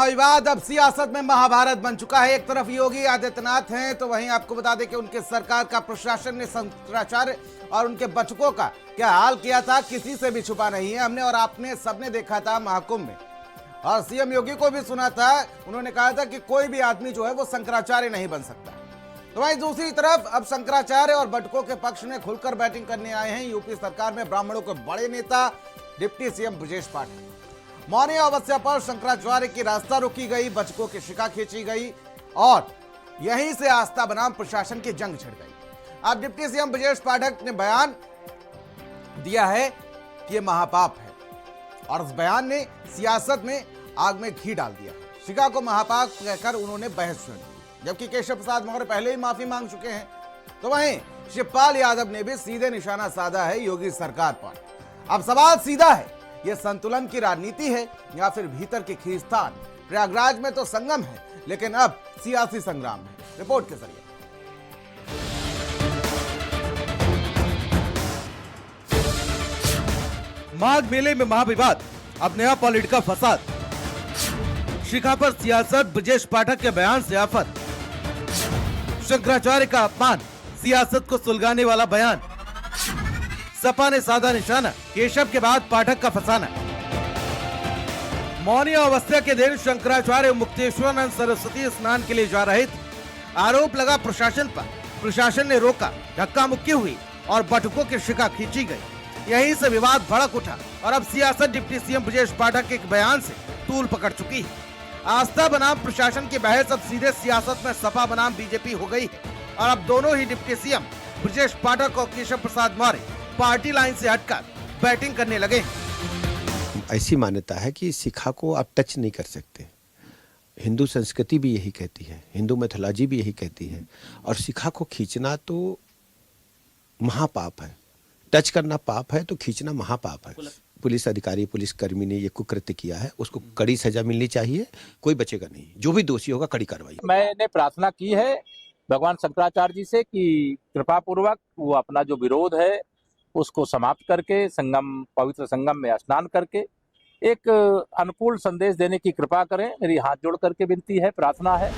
विवाद अब सियासत में महाभारत बन चुका है। एक तरफ योगी आदित्यनाथ हैं तो वहीं आपको बता दें कि उनके सरकार का प्रशासन ने शंकराचार्य और उनके बचकों का क्या हाल किया था किसी से भी छुपा नहीं है। हमने और आपने सबने देखा था महाकुंभ में, और सीएम योगी को भी सुना था। उन्होंने कहा था कि कोई भी आदमी जो है वो शंकराचार्य नहीं बन सकता। तो वहीं दूसरी तरफ अब शंकराचार्य और बटकों के पक्ष में खुलकर बैटिंग करने आए हैं यूपी सरकार में ब्राह्मणों के बड़े नेता डिप्टी सीएम ब्रजेश पाठक। मौनी अमावस्या पर शंकराचार्य की रास्ता रोकी गई, बचकों की शिखा खींची गई और यहीं से आस्था बनाम प्रशासन की जंग छिड़ गई। अब डिप्टी सीएम ब्रजेश पाठक ने बयान दिया है कि यह महापाप है, और उस बयान ने सियासत में आग में घी डाल दिया। शिखा को महापाप कहकर उन्होंने बहस छेड़ दी, जबकि केशव प्रसाद मौर्य पहले ही माफी मांग चुके हैं। तो वहीं शिवपाल यादव ने भी सीधे निशाना साधा है योगी सरकार पर। अब सवाल सीधा है, यह संतुलन की राजनीति है या फिर भीतर की खींचतान। प्रयागराज में तो संगम है, लेकिन अब सियासी संग्राम है। रिपोर्ट के जरिए माघ मेले में महाविवाद, अब नया पॉलिटिकल फसाद। शिखा पर सियासत, ब्रजेश पाठक के बयान से आफत। शंकराचार्य का अपमान, सियासत को सुलगाने वाला बयान। सपा ने साधा निशाना, केशव के बाद पाठक का फसाना। मौनी अमावस्या के दिन शंकराचार्य मुक्तेश्वरानंद सरस्वती स्नान के लिए जा रहे थे। आरोप लगा प्रशासन पर, प्रशासन ने रोका, धक्का मुक्की हुई और बटुकों की शिखा खींची गई। यहीं से विवाद भड़क उठा और अब सियासत डिप्टी सीएम ब्रजेश पाठक के एक बयान से तूल पकड़ चुकी है। आस्था बनाम प्रशासन की बहस अब सीधे सियासत में सपा बनाम बीजेपी हो गई है, और अब दोनों ही डिप्टी सीएम ब्रजेश पाठक और केशव प्रसाद मौर्य पार्टी लाइन से हटकर बैटिंग करने लगे। ऐसी मान्यता है कि शिखा को आप टच नहीं कर सकते। हिंदू संस्कृति भी यही कहती है, हिंदू मैथोलॉजी भी यही कहती है, और शिखा को खींचना तो महापाप है। टच करना पाप है तो खींचना महापाप है। पुलिस अधिकारी, पुलिस कर्मी ने ये कुकृत्य किया है, उसको कड़ी सजा मिलनी चाहिए। कोई बचेगा नहीं, जो भी दोषी होगा कड़ी कार्रवाई। मैंने प्रार्थना की है भगवान शंकराचार्य जी से कि कृपा पूर्वक वो अपना जो विरोध है उसको समाप्त करके संगम, पवित्र संगम में स्नान करके एक अनुकूल संदेश देने की कृपा करें। मेरी हाथ जोड़ करके विनती है, प्रार्थना है।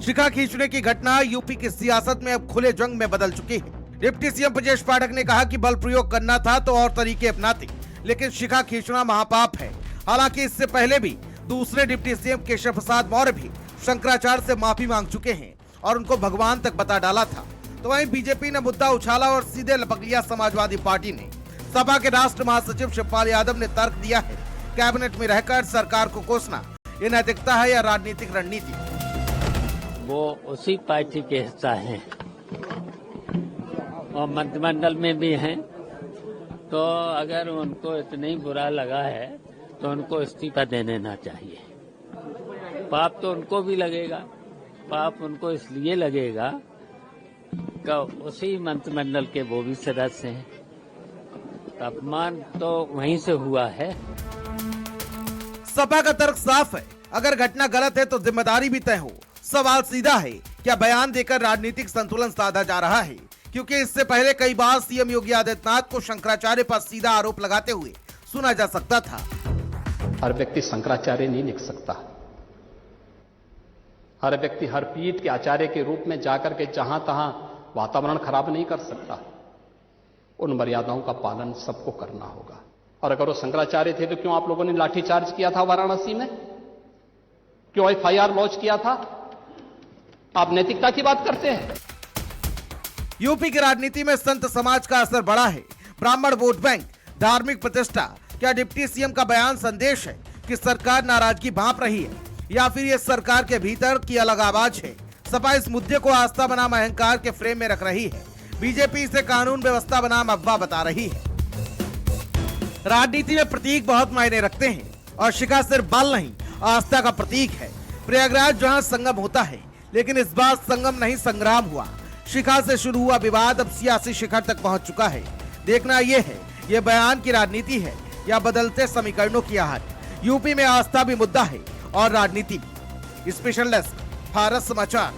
शिखा खींचने की घटना यूपी की सियासत में अब खुले जंग में बदल चुकी है। डिप्टी सीएम ब्रजेश पाठक ने कहा कि बल प्रयोग करना था तो और तरीके अपनाते, लेकिन शिखा खींचना महापाप है। हालांकि इससे पहले भी दूसरे डिप्टी सीएम केशव प्रसाद मौर्य भी शंकराचार्य से माफी मांग चुके हैं और उनको भगवान तक बता डाला था। तो वहीं बीजेपी ने मुद्दा उछाला और सीधे लपक लिया समाजवादी पार्टी ने। सपा के राष्ट्र महासचिव शिवपाल यादव ने तर्क दिया है, कैबिनेट में रहकर सरकार को कोसना ये नैतिकता है या राजनीतिक रणनीति। वो उसी पार्टी के हिस्सा हैं और मंत्रिमंडल में भी हैं, तो अगर उनको इतना ही बुरा लगा है तो उनको इस्तीफा दे देना चाहिए। पाप तो उनको भी लगेगा, पाप उनको इसलिए लगेगा कि उसी मंत्रिमंडल के वो भी सदस्य हैं। अपमान तो वहीं से हुआ है। सपा का तर्क साफ है, अगर घटना गलत है तो जिम्मेदारी भी तय हो। सवाल सीधा है, क्या बयान देकर राजनीतिक संतुलन साधा जा रहा है? क्योंकि इससे पहले कई बार सीएम योगी आदित्यनाथ को शंकराचार्य पर सीधा आरोप लगाते हुए सुना जा सकता था। हर व्यक्ति शंकराचार्य नहीं लिख सकता। हर व्यक्ति हर पीठ के आचार्य के रूप में जाकर के जहां तहां वातावरण खराब नहीं कर सकता। उन मर्यादाओं का पालन सबको करना होगा। और अगर वो शंकराचार्य थे तो क्यों आप लोगों ने लाठीचार्ज किया था वाराणसी में? क्यों एफआईआर लॉन्च किया था? आप नैतिकता की बात करते हैं। यूपी की राजनीति में संत समाज का असर बड़ा है। ब्राह्मण वोट बैंक, धार्मिक प्रतिष्ठा। क्या डिप्टी सीएम का बयान संदेश है कि सरकार नाराजगी भांप रही है, या फिर ये सरकार के भीतर की अलग आवाज है? सपा इस मुद्दे को आस्था बनाम अहंकार के फ्रेम में रख रही है। बीजेपी इसे कानून व्यवस्था बनाम अफवाह बता रही है। राजनीति में प्रतीक बहुत मायने रखते हैं, और शिखा सिर्फ बल नहीं, आस्था का प्रतीक है। प्रयागराज जहां संगम होता है, लेकिन इस बार संगम नहीं संग्राम हुआ। शिखा से शुरू हुआ विवाद अब सियासी शिखर तक पहुंच चुका है। देखना यह है, यह बयान की राजनीति है या बदलते समीकरणों की आहट। यूपी में आस्था भी मुद्दा है और राजनीति भी। स्पेशल डेस्क, भारत समाचार।